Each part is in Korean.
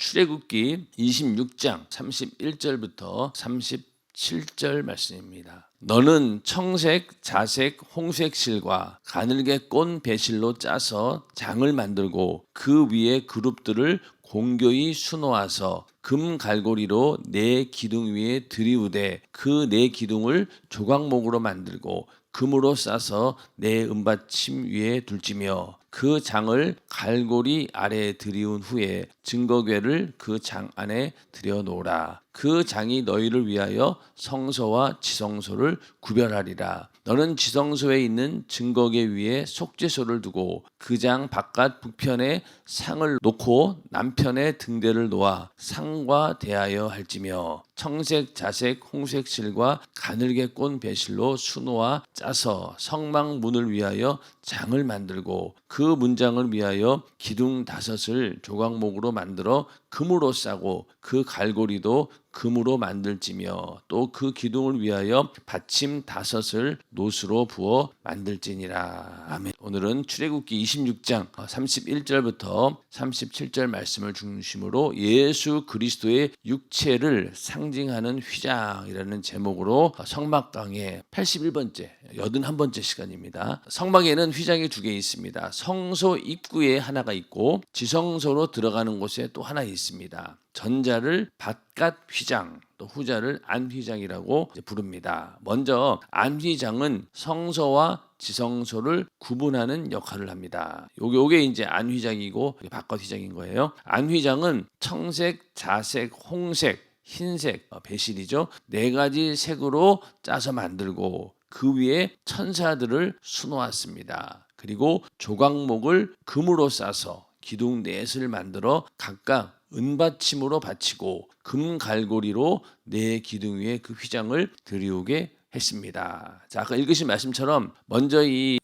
출애굽기 26장 31절부터 37절 말씀입니다. 너는 청색, 자색, 홍색 실과 가늘게 꼰 배실로 짜서 장을 만들고 그 위에 그룹들을 공교히 수놓아서 금 갈고리로 네 기둥 위에 들이우되 그 네 기둥을 조각목으로 만들고 금으로 싸서 네 은받침 위에 둘지며 그 장을 갈고리 아래에 들이운 후에 증거궤를 그 장 안에 들여놓으라. 그 장이 너희를 위하여 성소와 지성소를 구별하리라. 너는 지성소에 있는 증거궤 위에 속죄소를 두고 그 장 바깥 북편에 상을 놓고 남편에 등대를 놓아 상과 대하여 할지며 청색, 자색, 홍색 실과 가늘게 꼰 배실로 수놓아 짜서 성막 문을 위하여 장을 만들고 그 문장을 위하여 기둥 5을 조각목으로 만들어 금으로 싸고 그 갈고리도 금으로 만들지며 또 그 기둥을 위하여 받침 5을 노수로 부어 만들지니라. 아멘. 오늘은 출애굽기 26장 31절부터 37절 말씀을 중심으로 예수 그리스도의 육체를 상징하는 휘장이라는 제목으로 성막 강의 81번째 81번째 시간입니다. 성막에는 휘장이 2개 있습니다. 성소 입구에 하나가 있고 지성소로 들어가는 곳에 또 하나 있습니다. 전자를 바깥 휘장, 또 후자를 안휘장이라고 부릅니다. 먼저 안휘장은 성소와 지성소를 구분하는 역할을 합니다. 요게 이제 안휘장이고 바깥 휘장인 거예요. 안휘장은 청색, 자색, 홍색, 흰색, 배실이죠. 4가지 색으로 짜서 만들고 그 위에 천사들을 수놓았습니다. 그리고 조각목을 금으로 싸서 기둥 4을 만들어 각각 은받침으로 받치고 금 갈고리로 4 기둥 위에 그 휘장을 들이우게 했습니다. 자, 아까 읽으신 말씀처럼 먼저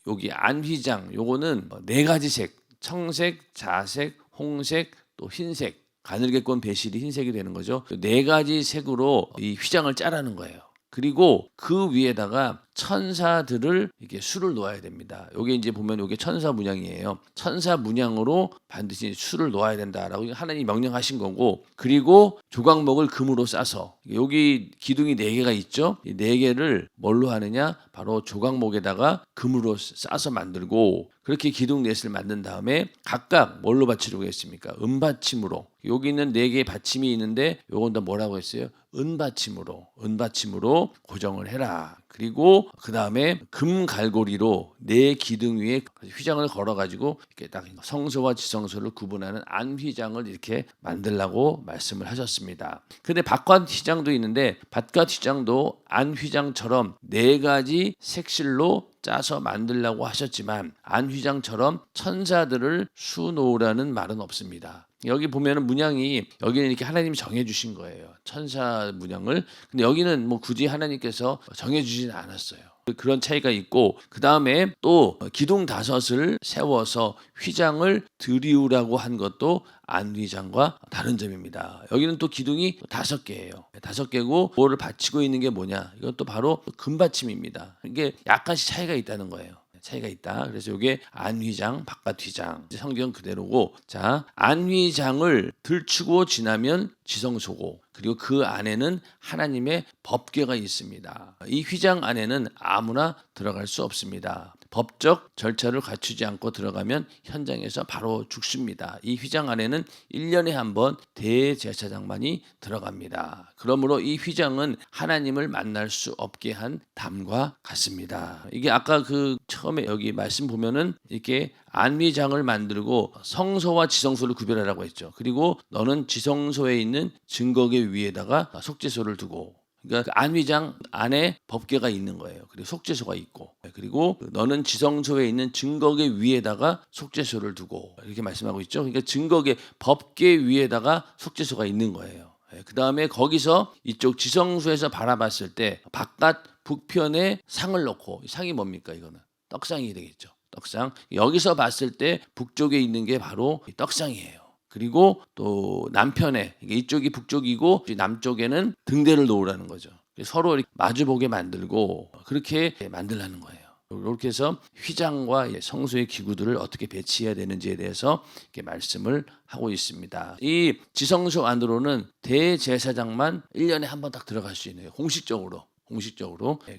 여기 안휘장 요거는 4가지 색, 청색, 자색, 홍색, 또 흰색, 가늘게 꼰 배실이 흰색이 되는 거죠. 4가지 색으로 이 휘장을 짜라는 거예요. 그리고 그 위에다가 천사들을 이렇게 수를 놓아야 됩니다. 여기 이제 보면 이게 천사 문양이에요. 천사 문양으로 반드시 수를 놓아야 된다라고 하나님이 명령하신 거고, 그리고 조각목을 금으로 싸서 여기 기둥이 4개가 있죠. 이 4개를 뭘로 하느냐? 바로 조각목에다가 금으로 싸서 만들고 그렇게 기둥 4을 만든 다음에 각각 뭘로 받치려고 했습니까? 은받침으로. 여기 있는 4개의 받침이 있는데 요건 다 뭐라고 했어요? 은받침으로 고정을 해라. 그리고 그 다음에 금 갈고리로 4 기둥 위에 휘장을 걸어가지고 이렇게 딱 성소와 지성소를 구분하는 안휘장을 이렇게 만들라고 말씀을 하셨습니다. 근데 바깥 휘장도 있는데 바깥 휘장도 안휘장처럼 4가지 색실로 짜서 만들라고 하셨지만 안휘장처럼 천사들을 수놓으라는 말은 없습니다. 여기 보면은 문양이 여기는 이렇게 하나님이 정해주신 거예요. 천사 문양을. 근데 여기는 뭐 굳이 하나님께서 정해주지는 않았어요. 그런 차이가 있고 그 다음에 또 기둥 5을 세워서 휘장을 들이우라고 한 것도 안휘장과 다른 점입니다. 여기는 또 기둥이 5개예요. 5개고 그거를 받치고 있는 게 뭐냐? 이것도 바로 금받침입니다. 이게 약간씩 차이가 있다는 거예요. 차이가 있다. 그래서 이게 안휘장, 바깥휘장. 성경 그대로고, 자, 안휘장을 들추고 지나면 지성소고, 그리고 그 안에는 하나님의 법궤가 있습니다. 이 휘장 안에는 아무나 들어갈 수 없습니다. 법적 절차를 갖추지 않고 들어가면 현장에서 바로 죽습니다. 이 휘장 안에는 1년에 한 번 대제사장만이 들어갑니다. 그러므로 이 휘장은 하나님을 만날 수 없게 한 담과 같습니다. 이게 아까 그 처음에 여기 말씀 보면은 이렇게 안휘장을 만들고 성소와 지성소를 구별하라고 했죠. 그리고 너는 지성소에 있는 증거궤 위에다가 속죄소를 두고, 그러니까 그 안휘장 안에 법궤가 있는 거예요. 그리고 속죄소가 있고, 그리고 너는 지성소에 있는 증거궤 위에다가 속죄소를 두고 이렇게 말씀하고 있죠. 그러니까 증거궤 법궤 위에다가 속죄소가 있는 거예요. 그 다음에 거기서 이쪽 지성소에서 바라봤을 때 바깥 북편에 상을 놓고, 상이 뭡니까? 이거는 떡상이 되겠죠. 떡상. 여기서 봤을 때 북쪽에 있는 게 바로 떡상이에요. 그리고 또 남편에, 이쪽이 북쪽이고 남쪽에는 등대를 놓으라는 거죠. 서로 마주보게 만들고 그렇게 만들라는 거예요. 이렇게 해서 휘장과 성소의 기구들을 어떻게 배치해야 되는지에 대해서 이렇게 말씀을 하고 있습니다. 이 지성소 안으로는 대제사장만 1년에 한 번 딱 들어갈 수 있네요. 공식적으로.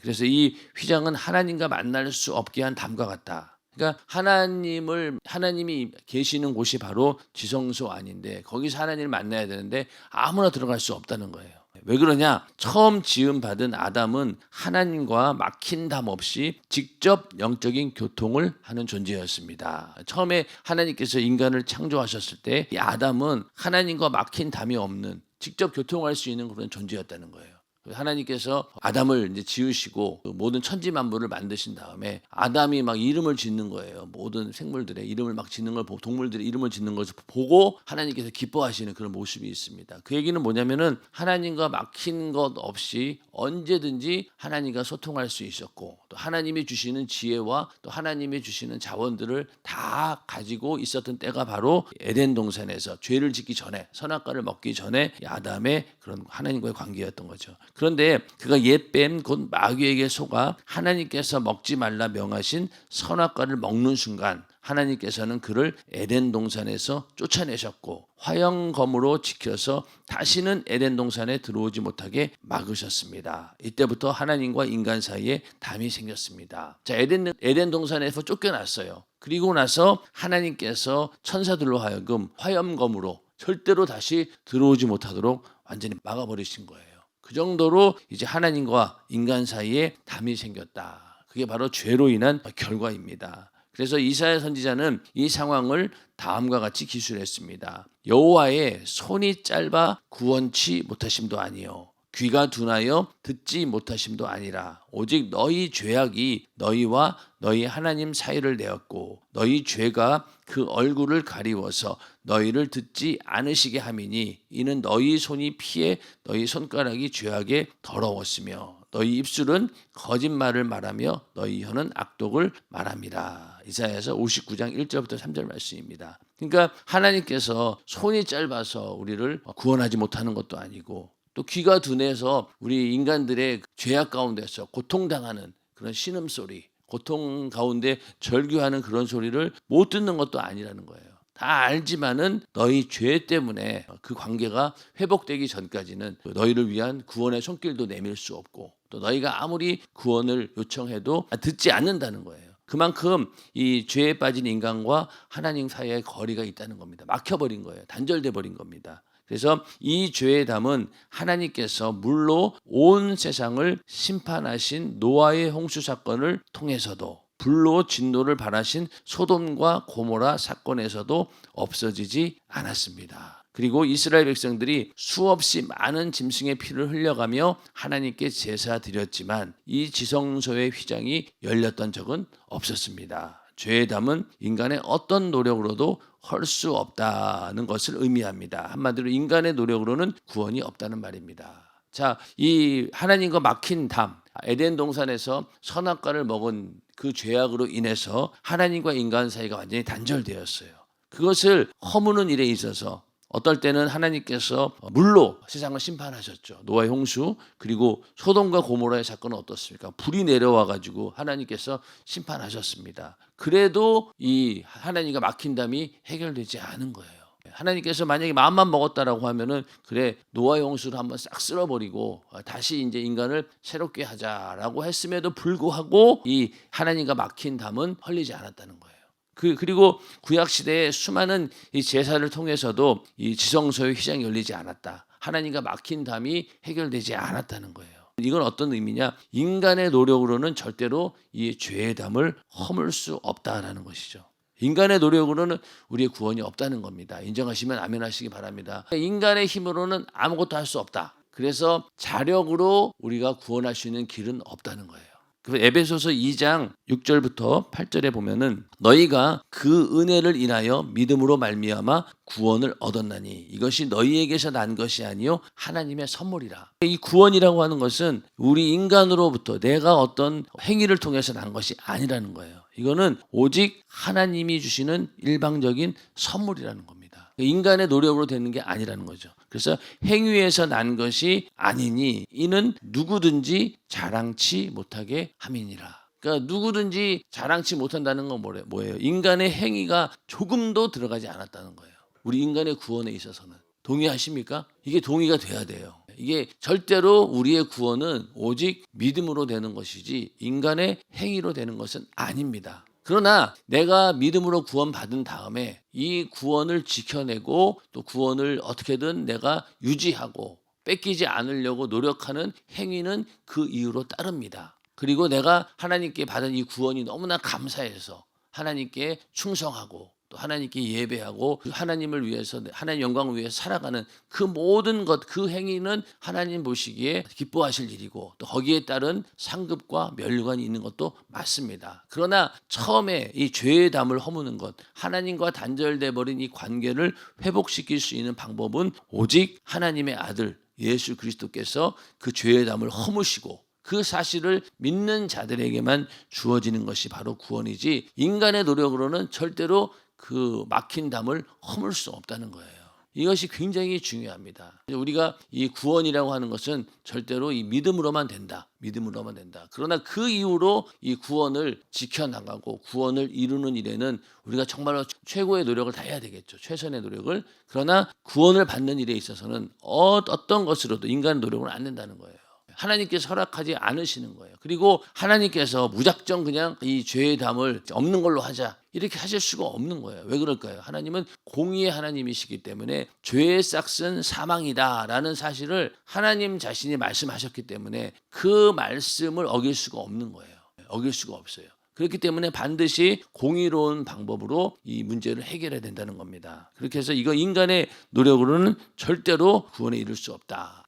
그래서 이 휘장은 하나님과 만날 수 없게 한 담과 같다. 그러니까 하나님이 계시는 곳이 바로 지성소 안인데 거기서 하나님을 만나야 되는데 아무나 들어갈 수 없다는 거예요. 왜 그러냐? 처음 지음 받은 아담은 하나님과 막힌 담 없이 직접 영적인 교통을 하는 존재였습니다. 처음에 하나님께서 인간을 창조하셨을 때 이 아담은 하나님과 막힌 담이 없는 직접 교통할 수 있는 그런 존재였다는 거예요. 하나님께서 아담을 이제 지으시고 모든 천지 만물을 만드신 다음에 아담이 막 이름을 짓는 거예요. 모든 생물들의 이름을 막 짓는 걸 보고 동물들의 이름을 짓는 것을 보고 하나님께서 기뻐하시는 그런 모습이 있습니다. 그 얘기는 뭐냐면은 하나님과 막힌 것 없이 언제든지 하나님과 소통할 수 있었고 또 하나님이 주시는 지혜와 또 하나님이 주시는 자원들을 다 가지고 있었던 때가 바로 에덴 동산에서 죄를 짓기 전에 선악과를 먹기 전에 아담의 그런 하나님과의 관계였던 거죠. 그런데 그가 옛뱀 곧 마귀에게 속아 하나님께서 먹지 말라 명하신 선악과를 먹는 순간 하나님께서는 그를 에덴 동산에서 쫓아내셨고 화영검으로 지켜서 다시는 에덴 동산에 들어오지 못하게 막으셨습니다. 이때부터 하나님과 인간 사이에 담이 생겼습니다. 자, 에덴 동산에서 쫓겨났어요. 그리고 나서 하나님께서 천사들로 하여금 화염검으로 절대로 다시 들어오지 못하도록 완전히 막아버리신 거예요. 그 정도로 이제 하나님과 인간 사이에 담이 생겼다. 그게 바로 죄로 인한 결과입니다. 그래서 이사야 선지자는 이 상황을 다음과 같이 기술했습니다. 여호와의 손이 짧아 구원치 못하심도 아니요 귀가 둔하여 듣지 못하심도 아니라 오직 너희 죄악이 너희와 너희 하나님 사이를 내었고 너희 죄가 그 얼굴을 가리워서 너희를 듣지 않으시게 함이니 이는 너희 손이 피해 너희 손가락이 죄악에 더러웠으며 너희 입술은 거짓말을 말하며 너희 혀는 악독을 말합니다. 이사야서 59장 1절부터 3절 말씀입니다. 그러니까 하나님께서 손이 짧아서 우리를 구원하지 못하는 것도 아니고 또 귀가 둔해서 우리 인간들의 죄악 가운데서 고통당하는 그런 신음소리, 고통 가운데 절규하는 그런 소리를 못 듣는 것도 아니라는 거예요. 다 알지만은 너희 죄 때문에 그 관계가 회복되기 전까지는 너희를 위한 구원의 손길도 내밀 수 없고 또 너희가 아무리 구원을 요청해도 듣지 않는다는 거예요. 그만큼 이 죄에 빠진 인간과 하나님 사이에 거리가 있다는 겁니다. 막혀버린 거예요. 단절돼 버린 겁니다. 그래서 이 죄의 담은 하나님께서 물로 온 세상을 심판하신 노아의 홍수 사건을 통해서도 불로 진노를 발하신 소돔과 고모라 사건에서도 없어지지 않았습니다. 그리고 이스라엘 백성들이 수없이 많은 짐승의 피를 흘려가며 하나님께 제사 드렸지만 이 지성소의 휘장이 열렸던 적은 없었습니다. 죄의 담은 인간의 어떤 노력으로도 헐 수 없다는 것을 의미합니다. 한마디로 인간의 노력으로는 구원이 없다는 말입니다. 자, 이 하나님과 막힌 담, 에덴 동산에서 선악과를 먹은 그 죄악으로 인해서 하나님과 인간 사이가 완전히 단절되었어요. 그것을 허무는 일에 있어서 어떨 때는 하나님께서 물로 세상을 심판하셨죠. 노아의 홍수, 그리고 소돔과 고모라의 사건은 어떻습니까? 불이 내려와 가지고 하나님께서 심판하셨습니다. 그래도 이 하나님과 막힌 담이 해결되지 않은 거예요. 하나님께서 만약에 마음만 먹었다라고 하면은 그래 노아의 홍수를 한번 싹 쓸어버리고 다시 이제 인간을 새롭게 하자라고 했음에도 불구하고 이 하나님과 막힌 담은 헐리지 않았다는 거예요. 그리고 구약 시대에 수많은 이 제사를 통해서도 이 지성소의 휘장이 열리지 않았다. 하나님과 막힌 담이 해결되지 않았다는 거예요. 이건 어떤 의미냐? 인간의 노력으로는 절대로 이 죄의 담을 허물 수 없다라는 것이죠. 인간의 노력으로는 우리의 구원이 없다는 겁니다. 인정하시면 아멘 하시기 바랍니다. 인간의 힘으로는 아무것도 할 수 없다. 그래서 자력으로 우리가 구원할 수 있는 길은 없다는 거예요. 에베소서 2장 6절부터 8절에 보면은 너희가 그 은혜를 인하여 믿음으로 말미암아 구원을 얻었나니 이것이 너희에게서 난 것이 아니요 하나님의 선물이라. 이 구원이라고 하는 것은 우리 인간으로부터 내가 어떤 행위를 통해서 난 것이 아니라는 거예요. 이거는 오직 하나님이 주시는 일방적인 선물이라는 겁니다. 인간의 노력으로 되는 게 아니라는 거죠. 그래서 행위에서 난 것이 아니니 이는 누구든지 자랑치 못하게 함이니라. 그러니까 누구든지 자랑치 못한다는 건 뭐예요? 인간의 행위가 조금도 들어가지 않았다는 거예요. 우리 인간의 구원에 있어서는. 동의하십니까? 이게 동의가 돼야 돼요. 이게 절대로 우리의 구원은 오직 믿음으로 되는 것이지 인간의 행위로 되는 것은 아닙니다. 그러나 내가 믿음으로 구원받은 다음에 이 구원을 지켜내고 또 구원을 어떻게든 내가 유지하고 뺏기지 않으려고 노력하는 행위는 그 이유로 따릅니다. 그리고 내가 하나님께 받은 이 구원이 너무나 감사해서 하나님께 충성하고 또 하나님께 예배하고 하나님을 위해서 하나님 영광을 위해서 살아가는 그 모든 것, 그 행위는 하나님 보시기에 기뻐하실 일이고 또 거기에 따른 상급과 면류관이 있는 것도 맞습니다. 그러나 처음에 이 죄의 담을 허무는 것, 하나님과 단절돼 버린 이 관계를 회복시킬 수 있는 방법은 오직 하나님의 아들 예수 그리스도께서 그 죄의 담을 허무시고 그 사실을 믿는 자들에게만 주어지는 것이 바로 구원이지 인간의 노력으로는 절대로 그 막힌 담을 허물 수 없다는 거예요. 이것이 굉장히 중요합니다. 우리가 이 구원이라고 하는 것은 절대로 이 믿음으로만 된다. 믿음으로만 된다. 그러나 그 이후로 이 구원을 지켜나가고 구원을 이루는 일에는 우리가 정말로 최고의 노력을 다해야 되겠죠. 최선의 노력을. 그러나 구원을 받는 일에 있어서는 어떤 것으로도 인간의 노력을 안 된다는 거예요. 하나님께서 허락하지 않으시는 거예요. 그리고 하나님께서 무작정 그냥 이 죄의 담을 없는 걸로 하자 이렇게 하실 수가 없는 거예요. 왜 그럴까요? 하나님은 공의의 하나님이시기 때문에 죄의 싹은 사망이다라는 사실을 하나님 자신이 말씀하셨기 때문에 그 말씀을 어길 수가 없는 거예요. 어길 수가 없어요. 그렇기 때문에 반드시 공의로운 방법으로 이 문제를 해결해야 된다는 겁니다. 그렇게 해서 이거 인간의 노력으로는 절대로 구원에 이를 수 없다.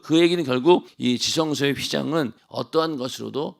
그 얘기는 결국 이 지성소의 휘장은 어떠한 것으로도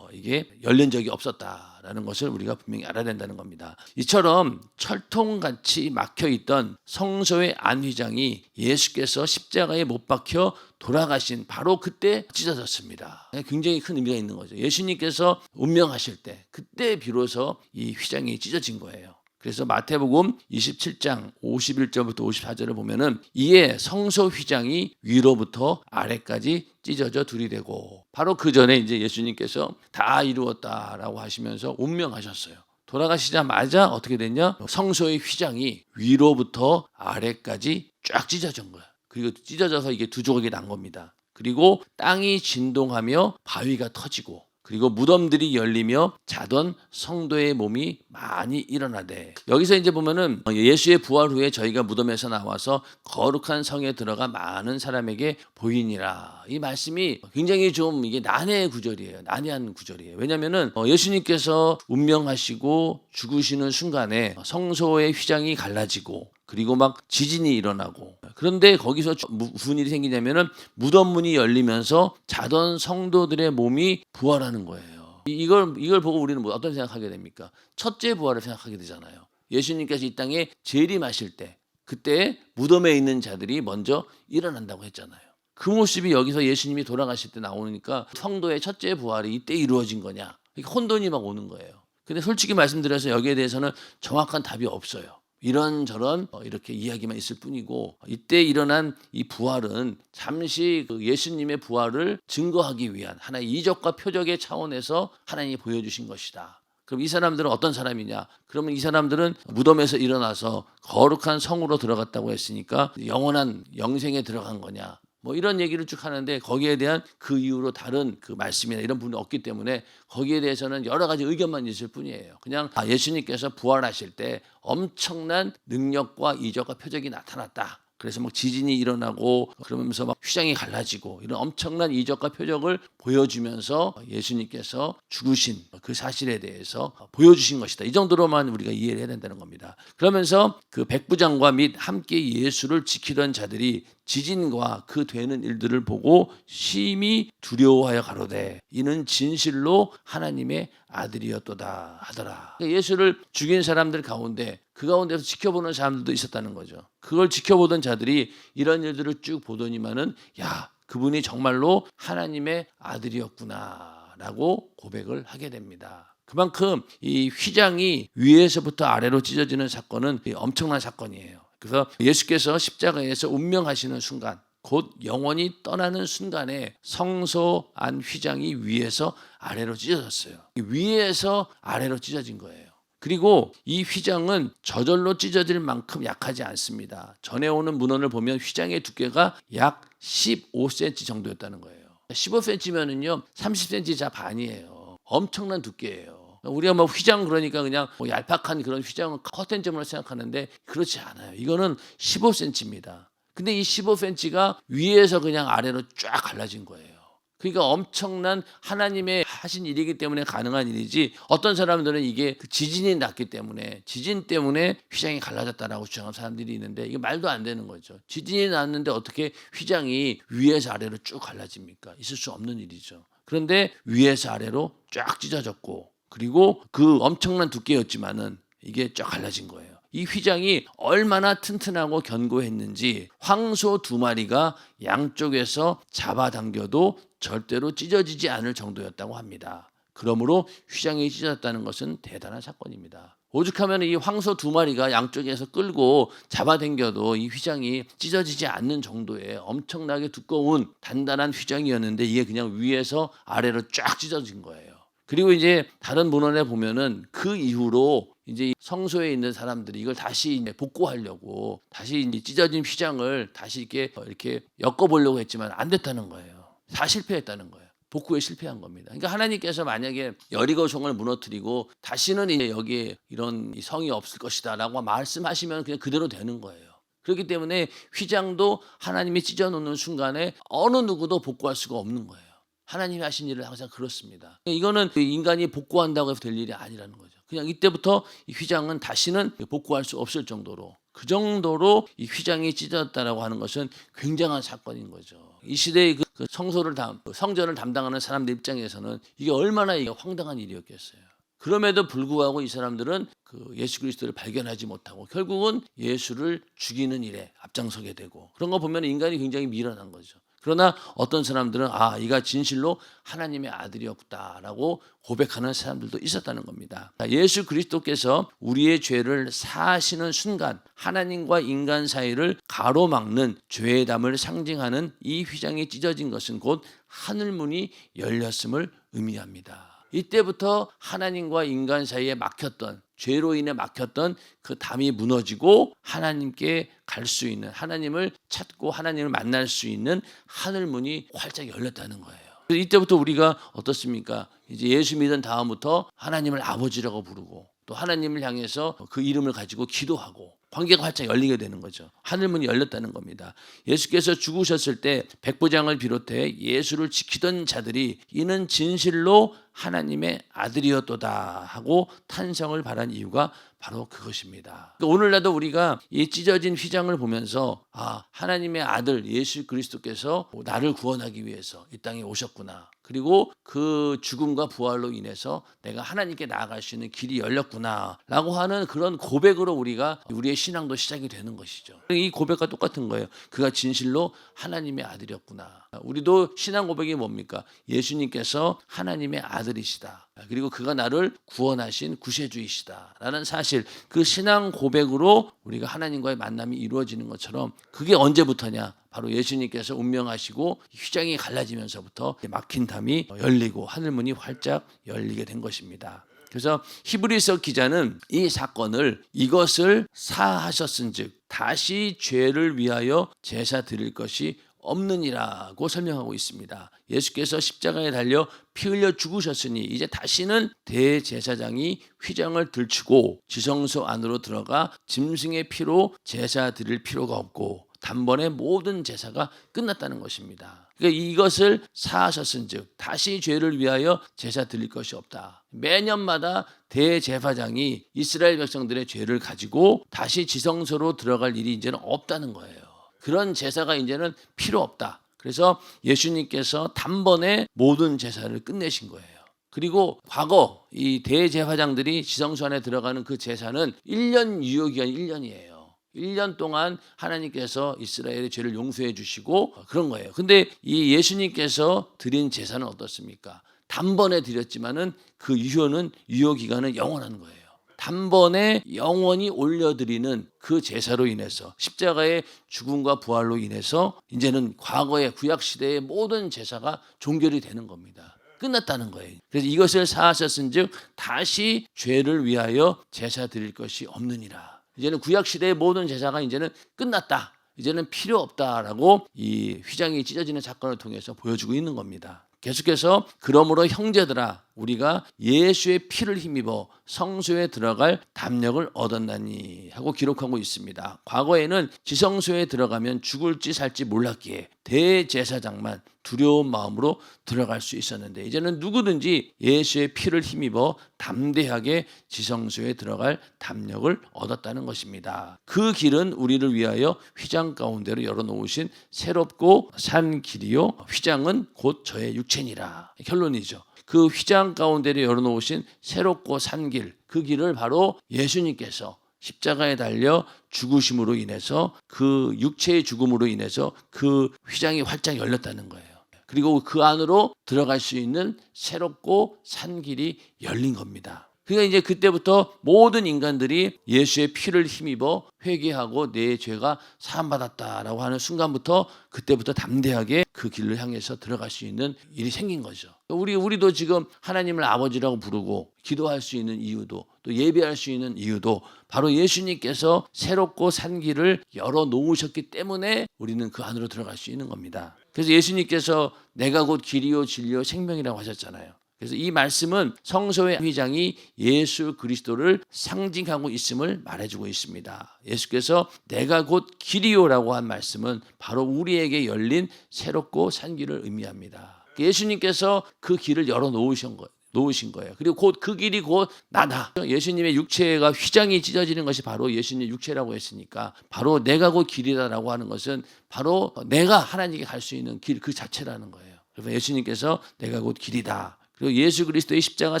이게 열린 적이 없었다라는 것을 우리가 분명히 알아야 된다는 겁니다. 이처럼 철통같이 막혀있던 성소의 안휘장이 예수께서 십자가에 못 박혀 돌아가신 바로 그때 찢어졌습니다. 굉장히 큰 의미가 있는 거죠. 예수님께서 운명하실 때 그때 비로소 이 휘장이 찢어진 거예요. 그래서 마태복음 27장 51절부터 54절을 보면은 이에 성소 휘장이 위로부터 아래까지 찢어져 둘이 되고 바로 그 전에 이제 예수님께서 다 이루었다라고 하시면서 운명하셨어요. 돌아가시자마자 어떻게 됐냐? 성소의 휘장이 위로부터 아래까지 쫙 찢어진 거야. 그리고 찢어져서 이게 두 조각이 난 겁니다. 그리고 땅이 진동하며 바위가 터지고 그리고 무덤들이 열리며 자던 성도의 몸이 많이 일어나되 여기서 이제 보면은 예수의 부활 후에 저희가 무덤에서 나와서 거룩한 성에 들어가 많은 사람에게 보이니라. 이 말씀이 굉장히 좀 이게 난해한 구절이에요. 왜냐면은 예수님께서 운명하시고 죽으시는 순간에 성소의 휘장이 갈라지고 그리고 막 지진이 일어나고 그런데 거기서 무슨 일이 생기냐면은 무덤 문이 열리면서 자던 성도들의 몸이 부활하는 거예요. 이걸 보고 우리는 어떤 생각하게 됩니까? 첫째 부활을 생각하게 되잖아요. 예수님께서 이 땅에 재림하실 때 그때 무덤에 있는 자들이 먼저 일어난다고 했잖아요. 그 모습이 여기서 예수님이 돌아가실 때 나오니까 성도의 첫째 부활이 이때 이루어진 거냐? 혼돈이 막 오는 거예요. 근데 솔직히 말씀드려서 여기에 대해서는 정확한 답이 없어요. 이런저런 이렇게 이야기만 있을 뿐이고 이때 일어난 이 부활은 잠시 그 예수님의 부활을 증거하기 위한 하나의 이적과 표적의 차원에서 하나님이 보여주신 것이다. 그럼 이 사람들은 어떤 사람이냐? 그러면 이 사람들은 무덤에서 일어나서 거룩한 성으로 들어갔다고 했으니까 영원한 영생에 들어간 거냐? 뭐 이런 얘기를 쭉 하는데 거기에 대한 그 이후로 다른 그 말씀이나 이런 부분이 없기 때문에 거기에 대해서는 여러 가지 의견만 있을 뿐이에요. 그냥 예수님께서 부활하실 때 엄청난 능력과 이적과 표적이 나타났다. 그래서 막 지진이 일어나고 그러면서 막 휘장이 갈라지고 이런 엄청난 이적과 표적을 보여주면서 예수님께서 죽으신 그 사실에 대해서 보여주신 것이다. 이 정도로만 우리가 이해를 해야 된다는 겁니다. 그러면서 그 백부장과 및 함께 예수를 지키던 자들이 지진과 그 되는 일들을 보고 심히 두려워하여 가로되 이는 진실로 하나님의 아들이었도다 하더라. 예수를 죽인 사람들 가운데 그 가운데서 지켜보는 사람들도 있었다는 거죠. 그걸 지켜보던 자들이 이런 일들을 쭉 보더니만은 야, 그분이 정말로 하나님의 아들이었구나 라고 고백을 하게 됩니다. 그만큼 이 휘장이 위에서부터 아래로 찢어지는 사건은 엄청난 사건이에요. 그래서 예수께서 십자가에서 운명하시는 순간 곧 영원히 떠나는 순간에 성소 안 휘장이 위에서 아래로 찢어졌어요. 위에서 아래로 찢어진 거예요. 그리고 이 휘장은 저절로 찢어질 만큼 약하지 않습니다. 전에 오는 문헌을 보면 휘장의 두께가 약 15cm 정도였다는 거예요. 15cm면은요 30cm 반이에요. 엄청난 두께예요. 우리가 뭐 휘장 그러니까 그냥 뭐 얄팍한 그런 휘장은 커튼점으로 생각하는데 그렇지 않아요. 이거는 15cm입니다. 근데 이 15cm가 위에서 그냥 아래로 쫙 갈라진 거예요. 그러니까 엄청난 하나님의 하신 일이기 때문에 가능한 일이지, 어떤 사람들은 이게 지진이 났기 때문에, 지진 때문에 휘장이 갈라졌다라고 주장하는 사람들이 있는데 이게 말도 안 되는 거죠. 지진이 났는데 어떻게 휘장이 위에서 아래로 쭉 갈라집니까? 있을 수 없는 일이죠. 그런데 위에서 아래로 쫙 찢어졌고, 그리고 그 엄청난 두께였지만은 이게 쫙 갈라진 거예요. 이 휘장이 얼마나 튼튼하고 견고했는지 황소 2마리가 양쪽에서 잡아당겨도 절대로 찢어지지 않을 정도였다고 합니다. 그러므로 휘장이 찢어졌다는 것은 대단한 사건입니다. 오죽하면 이 황소 2마리가 양쪽에서 끌고 잡아당겨도 이 휘장이 찢어지지 않는 정도의 엄청나게 두꺼운 단단한 휘장이었는데 이게 그냥 위에서 아래로 쫙 찢어진 거예요. 그리고 이제 다른 문헌에 보면은 그 이후로 이제 성소에 있는 사람들이 이걸 다시 이제 복구하려고 다시 이제 찢어진 휘장을 다시 이렇게 엮어보려고 했지만 안 됐다는 거예요. 다 실패했다는 거예요. 복구에 실패한 겁니다. 그러니까 하나님께서 만약에 여리고 성을 무너뜨리고 다시는 이제 여기에 이런 성이 없을 것이다라고 말씀하시면 그냥 그대로 되는 거예요. 그렇기 때문에 휘장도 하나님이 찢어놓는 순간에 어느 누구도 복구할 수가 없는 거예요. 하나님이 하신 일을 항상 그렇습니다. 이거는 인간이 복구한다고 해서 될 일이 아니라는 거죠. 그냥 이때부터 이 휘장은 다시는 복구할 수 없을 정도로, 그 정도로 이 휘장이 찢어졌다라고 하는 것은 굉장한 사건인 거죠. 이 시대의 그 성전을 담당하는 사람들 입장에서는 이게 얼마나 황당한 일이었겠어요. 그럼에도 불구하고 이 사람들은 그 예수 그리스도를 발견하지 못하고 결국은 예수를 죽이는 일에 앞장서게 되고, 그런 거 보면 인간이 굉장히 미련한 거죠. 그러나 어떤 사람들은 이가 진실로 하나님의 아들이었다라고 고백하는 사람들도 있었다는 겁니다. 예수 그리스도께서 우리의 죄를 사하시는 순간 하나님과 인간 사이를 가로막는 죄의 담을 상징하는 이 휘장이 찢어진 것은 곧 하늘문이 열렸음을 의미합니다. 이때부터 하나님과 인간 사이에 막혔던, 죄로 인해 막혔던 그 담이 무너지고 하나님께 갈 수 있는, 하나님을 찾고 하나님을 만날 수 있는 하늘문이 활짝 열렸다는 거예요. 이때부터 우리가 어떻습니까? 이제 예수 믿은 다음부터 하나님을 아버지라고 부르고 또 하나님을 향해서 그 이름을 가지고 기도하고 관계가 활짝 열리게 되는 거죠. 하늘문이 열렸다는 겁니다. 예수께서 죽으셨을 때 백부장을 비롯해 예수를 지키던 자들이 이는 진실로 하나님의 아들이었도다 하고 탄성을 발한 이유가 바로 그것입니다. 오늘날도 우리가 이 찢어진 휘장을 보면서 하나님의 아들 예수 그리스도께서 나를 구원하기 위해서 이 땅에 오셨구나. 그리고 그 죽음과 부활로 인해서 내가 하나님께 나아갈 수 있는 길이 열렸구나 라고 하는 그런 고백으로 우리의 신앙도 시작이 되는 것이죠. 이 고백과 똑같은 거예요. 그가 진실로 하나님의 아들이었구나. 우리도 신앙 고백이 뭡니까? 예수님께서 하나님의 아들이시다. 그리고 그가 나를 구원하신 구세주이시다 라는 사실, 그 신앙 고백으로 우리가 하나님과의 만남이 이루어지는 것처럼, 그게 언제부터냐? 바로 예수님께서 운명하시고 휘장이 갈라지면서부터 막힌 담이 열리고 하늘문이 활짝 열리게 된 것입니다. 그래서 히브리서 기자는 이 사건을 이것을 사하셨은즉 다시 죄를 위하여 제사 드릴 것이 없느니라고 설명하고 있습니다. 예수께서 십자가에 달려 피 흘려 죽으셨으니 이제 다시는 대제사장이 휘장을 들추고 지성소 안으로 들어가 짐승의 피로 제사 드릴 필요가 없고 단번에 모든 제사가 끝났다는 것입니다. 그러니까 이것을 사하셨은즉 다시 죄를 위하여 제사 드릴 것이 없다. 매년마다 대제사장이 이스라엘 백성들의 죄를 가지고 다시 지성소로 들어갈 일이 이제는 없다는 거예요. 그런 제사가 이제는 필요 없다. 그래서 예수님께서 단번에 모든 제사를 끝내신 거예요. 그리고 과거 이 대제사장들이 지성소 안에 들어가는 그 제사는 1년 유효기간이 1년이에요. 1년 동안 하나님께서 이스라엘의 죄를 용서해 주시고 그런 거예요. 근데 이 예수님께서 드린 제사는 어떻습니까? 단번에 드렸지만은 그 유효기간은 영원한 거예요. 단번에 영원히 올려드리는 그 제사로 인해서 십자가의 죽음과 부활로 인해서 이제는 과거의 구약시대의 모든 제사가 종결이 되는 겁니다. 끝났다는 거예요. 그래서 이것을 사하셨은즉 다시 죄를 위하여 제사 드릴 것이 없느니라. 이제는 구약시대의 모든 제사가 이제는 끝났다. 이제는 필요 없다라고 이 휘장이 찢어지는 사건을 통해서 보여주고 있는 겁니다. 계속해서 그러므로 형제들아 우리가 예수의 피를 힘입어 성소에 들어갈 담력을 얻었나니 하고 기록하고 있습니다. 과거에는 지성소에 들어가면 죽을지 살지 몰랐기에 대제사장만 두려운 마음으로 들어갈 수 있었는데 이제는 누구든지 예수의 피를 힘입어 담대하게 지성소에 들어갈 담력을 얻었다는 것입니다. 그 길은 우리를 위하여 휘장 가운데로 열어놓으신 새롭고 산 길이요 휘장은 곧 저의 육체니라. 결론이죠. 그 휘장 가운데로 열어놓으신 새롭고 산 길, 그 길을 바로 예수님께서 십자가에 달려 죽으심으로 인해서 그 육체의 죽음으로 인해서 그 휘장이 활짝 열렸다는 거예요. 그리고 그 안으로 들어갈 수 있는 새롭고 산 길이 열린 겁니다. 그러니까 이제 그때부터 모든 인간들이 예수의 피를 힘입어 회개하고 내 죄가 사함받았다라고 하는 순간부터 그때부터 담대하게 그 길을 향해서 들어갈 수 있는 일이 생긴 거죠. 우리도 지금 하나님을 아버지라고 부르고 기도할 수 있는 이유도 또 예배할 수 있는 이유도 바로 예수님께서 새롭고 산 길을 열어놓으셨기 때문에 우리는 그 안으로 들어갈 수 있는 겁니다. 그래서 예수님께서 내가 곧 길이요 진리요 생명이라고 하셨잖아요. 그래서 이 말씀은 성소의 휘장이 예수 그리스도를 상징하고 있음을 말해주고 있습니다. 예수께서 내가 곧 길이요라고 한 말씀은 바로 우리에게 열린 새롭고 산 길을 의미합니다. 예수님께서 그 길을 열어놓으신 거예요. 그리고 곧 그 길이 곧 나다. 예수님의 육체가 휘장이 찢어지는 것이 바로 예수님의 육체라고 했으니까 바로 내가 곧 길이다라고 하는 것은 바로 내가 하나님께 갈 수 있는 길 그 자체라는 거예요. 그래서 예수님께서 내가 곧 길이다. 그리고 예수 그리스도의 십자가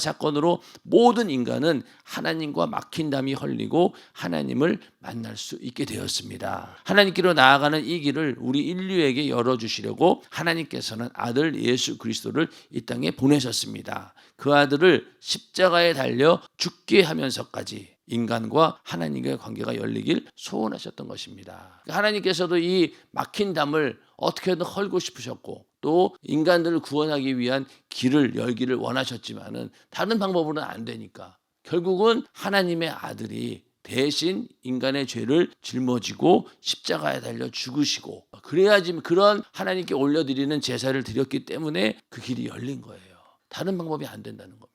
사건으로 모든 인간은 하나님과 막힌 담이 헐리고 하나님을 만날 수 있게 되었습니다. 하나님께로 나아가는 이 길을 우리 인류에게 열어주시려고 하나님께서는 아들 예수 그리스도를 이 땅에 보내셨습니다. 그 아들을 십자가에 달려 죽게 하면서까지 인간과 하나님과의 관계가 열리길 소원하셨던 것입니다. 하나님께서도 이 막힌 담을 어떻게든 헐고 싶으셨고 또 인간들을 구원하기 위한 길을 열기를 원하셨지만은 다른 방법으로는 안 되니까 결국은 하나님의 아들이 대신 인간의 죄를 짊어지고 십자가에 달려 죽으시고 그래야지 그런 하나님께 올려드리는 제사를 드렸기 때문에 그 길이 열린 거예요. 다른 방법이 안 된다는 겁니다.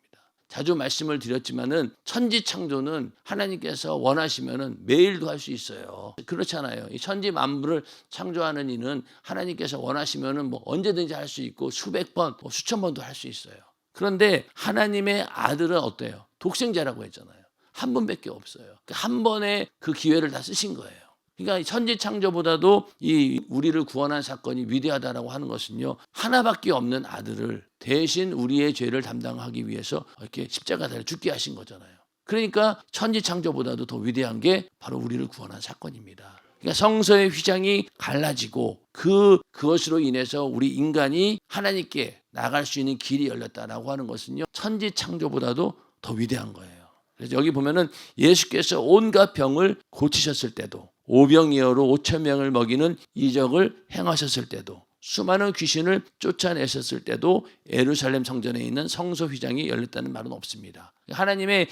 자주 말씀을 드렸지만은 천지 창조는 하나님께서 원하시면은 매일도 할 수 있어요. 그렇잖아요. 이 천지 만물을 창조하는 이는 하나님께서 원하시면은 뭐 언제든지 할 수 있고 수백 번, 수천 번도 할 수 있어요. 그런데 하나님의 아들은 어때요? 독생자라고 했잖아요. 한 분밖에 없어요. 한 번에 그 기회를 다 쓰신 거예요. 그러니까 천지 창조보다도 이 우리를 구원한 사건이 위대하다라고 하는 것은요. 하나밖에 없는 아들을 대신 우리의 죄를 담당하기 위해서 이렇게 십자가에 달려 죽게 하신 거잖아요. 그러니까 천지 창조보다도 더 위대한 게 바로 우리를 구원한 사건입니다. 그러니까 성서의 휘장이 갈라지고 그것으로 인해서 우리 인간이 하나님께 나갈 수 있는 길이 열렸다라고 하는 것은요. 천지 창조보다도 더 위대한 거예요. 그래서 여기 보면은 예수께서 온갖 병을 고치셨을 때도 오병이어로 5천 명을 먹이는 이적을 행하셨을 때도 수많은 귀신을 쫓아내셨을 때도 예루살렘 성전에 있는 성소 휘장이 열렸다는 말은 없습니다. 하나님의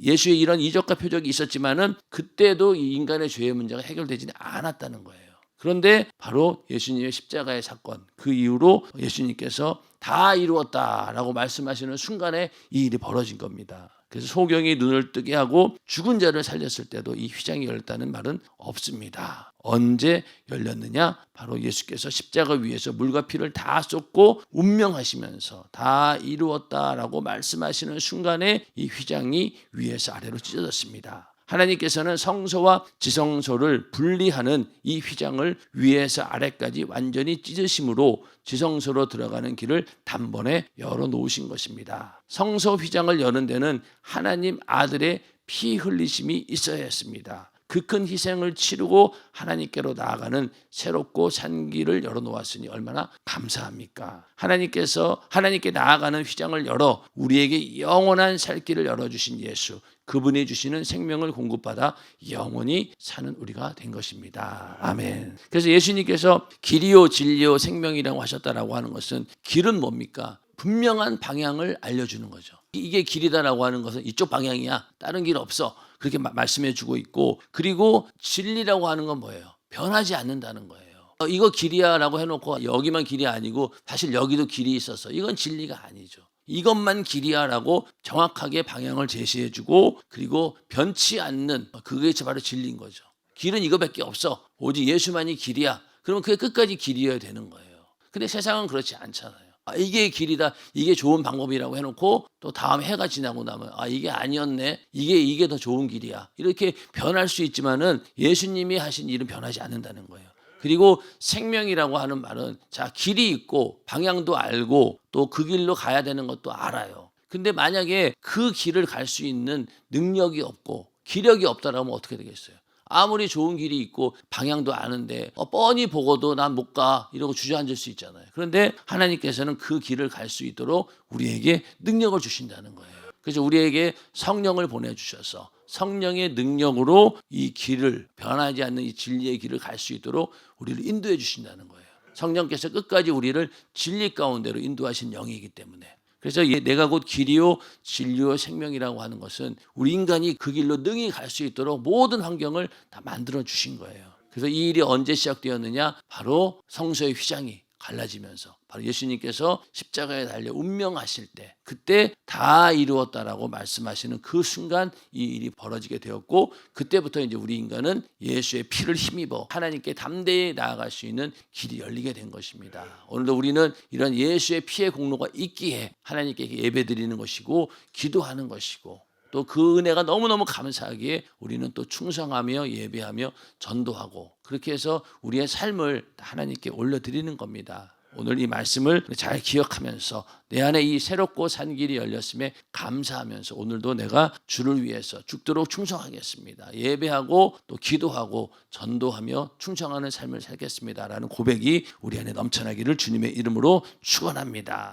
예수의 이런 이적과 표적이 있었지만은 그때도 이 인간의 죄의 문제가 해결되지는 않았다는 거예요. 그런데 바로 예수님의 십자가의 사건 그 이후로 예수님께서 다 이루었다라고 말씀하시는 순간에 이 일이 벌어진 겁니다. 그래서 소경이 눈을 뜨게 하고 죽은 자를 살렸을 때도 이 휘장이 열렸다는 말은 없습니다. 언제 열렸느냐? 바로 예수께서 십자가 위에서 물과 피를 다 쏟고 운명하시면서 다 이루었다라고 말씀하시는 순간에 이 휘장이 위에서 아래로 찢어졌습니다. 하나님께서는 성소와 지성소를 분리하는 이 휘장을 위에서 아래까지 완전히 찢으심으로 지성소로 들어가는 길을 단번에 열어놓으신 것입니다. 성소 휘장을 여는 데는 하나님 아들의 피 흘리심이 있어야 했습니다. 그 큰 희생을 치르고 하나님께로 나아가는 새롭고 산 길을 열어놓았으니 얼마나 감사합니까? 하나님께서 하나님께 나아가는 휘장을 열어 우리에게 영원한 살 길을 열어주신 예수, 그분이 주시는 생명을 공급받아 영원히 사는 우리가 된 것입니다. 아멘. 그래서 예수님께서 길이요 진리요 생명이라고 하셨다라고 하는 것은, 길은 뭡니까? 분명한 방향을 알려주는 거죠. 이게 길이다라고 하는 것은 이쪽 방향이야, 다른 길 없어, 그렇게 말씀해 주고 있고, 그리고 진리라고 하는 건 뭐예요? 변하지 않는다는 거예요. 이거 길이야 라고 해놓고 여기만 길이 아니고 사실 여기도 길이 있어서 이건 진리가 아니죠. 이것만 길이야 라고 정확하게 방향을 제시해 주고, 그리고 변치 않는, 그게 바로 진리인 거죠. 길은 이거밖에 없어, 오직 예수만이 길이야, 그러면 그게 끝까지 길이어야 되는 거예요. 근데 세상은 그렇지 않잖아요. 이게 길이다, 이게 좋은 방법이라고 해놓고 또 다음 해가 지나고 나면 이게 아니었네, 이게 더 좋은 길이야, 이렇게 변할 수 있지만은 예수님이 하신 일은 변하지 않는다는 거예요. 그리고 생명이라고 하는 말은, 자, 길이 있고 방향도 알고 또 그 길로 가야 되는 것도 알아요. 근데 만약에 그 길을 갈 수 있는 능력이 없고 기력이 없다라면 어떻게 되겠어요? 아무리 좋은 길이 있고 방향도 아는데 뻔히 보고도 난 못 가 이러고 주저앉을 수 있잖아요. 그런데 하나님께서는 그 길을 갈 수 있도록 우리에게 능력을 주신다는 거예요. 그래서 우리에게 성령을 보내주셔서 성령의 능력으로 이 길을, 변하지 않는 이 진리의 길을 갈 수 있도록 우리를 인도해 주신다는 거예요. 성령께서 끝까지 우리를 진리 가운데로 인도하신 영이기 때문에. 그래서 내가 곧 길이요 진리요 생명이라고 하는 것은 우리 인간이 그 길로 능히 갈 수 있도록 모든 환경을 다 만들어 주신 거예요. 그래서 이 일이 언제 시작되었느냐? 바로 성소의 휘장이 갈라지면서, 바로 예수님께서 십자가에 달려 운명하실 때, 그때 다 이루었다라고 말씀하시는 그 순간 이 일이 벌어지게 되었고, 그때부터 이제 우리 인간은 예수의 피를 힘입어 하나님께 담대히 나아갈 수 있는 길이 열리게 된 것입니다. 오늘도 우리는 이런 예수의 피의 공로가 있기에 하나님께 예배드리는 것이고 기도하는 것이고, 또 그 은혜가 너무너무 감사하기에 우리는 또 충성하며 예배하며 전도하고, 그렇게 해서 우리의 삶을 하나님께 올려드리는 겁니다. 오늘 이 말씀을 잘 기억하면서 내 안에 이 새롭고 산 길이 열렸음에 감사하면서 오늘도 내가 주를 위해서 죽도록 충성하겠습니다, 예배하고 또 기도하고 전도하며 충성하는 삶을 살겠습니다라는 고백이 우리 안에 넘쳐나기를 주님의 이름으로 축원합니다.